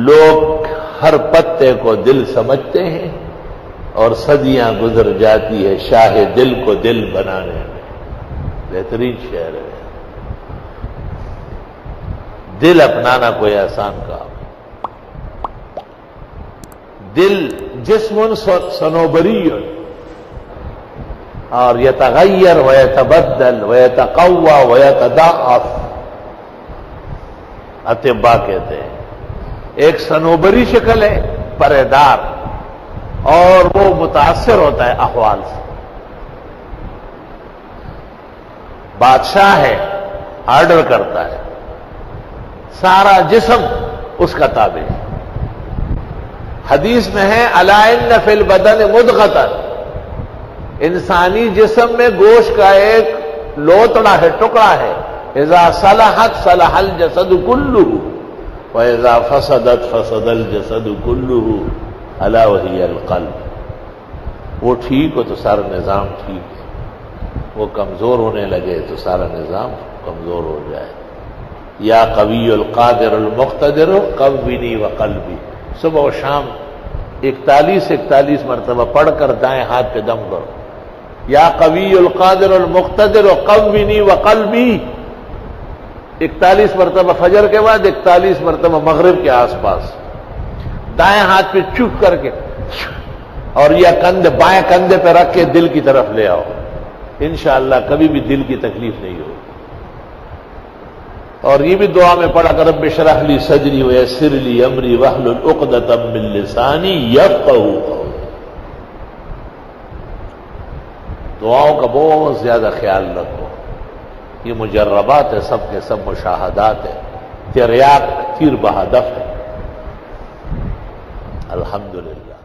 لوگ ہر پتے کو دل سمجھتے ہیں اور صدیاں گزر جاتی ہے شاہ دل کو دل بنانے میں. بہترین شعر ہے. دل اپنانا کوئی آسان کام. دل جسم صنوبری اور یتغیر ویتبدل ویتقوی ویتضاعف. اطباء کہتے ہیں ایک صنوبری شکل ہے پردار، اور وہ متاثر ہوتا ہے احوال سے. بادشاہ ہے، آرڈر کرتا ہے، سارا جسم اس کا تابع ہے. حدیث میں ہے الا ان فی البدن مضغۃ، انسانی جسم میں گوشت کا ایک لوتڑا ہے، ٹکڑا ہے. اذا صلحت صلح الجسد کلہ واذا فسدت فسد الجسد کلہ الا وہی القلب. وہ ٹھیک ہو تو سارا نظام ٹھیک ہے، وہ کمزور ہونے لگے تو سارا نظام کمزور ہو جائے. یا قوی القادر المقتدر قوینی وقلبی. صبح و شام 41 مرتبہ پڑھ کر دائیں ہاتھ پہ دم کرو. یا قوی القادر المقتدر قوینی وقلبی. 41 مرتبہ فجر کے بعد، 41 مرتبہ مغرب کے آس پاس. دائیں ہاتھ پہ چپ کر کے اور یہ کندھے بائیں کندھے پہ رکھ کے دل کی طرف لے آؤ. انشاءاللہ کبھی بھی دل کی تکلیف نہیں ہوگی. اور یہ بھی دعا میں پڑھا کر رب اشرح لی صدری ویسر لی امری واحلل عقدۃ من لسانی یفقہوا قولی. دعاؤں کا بہت زیادہ خیال رکھو. یہ مجربات ہے، سب کے سب مشاہدات ہے. تریاق تیر بہدف ہے. الحمدللہ.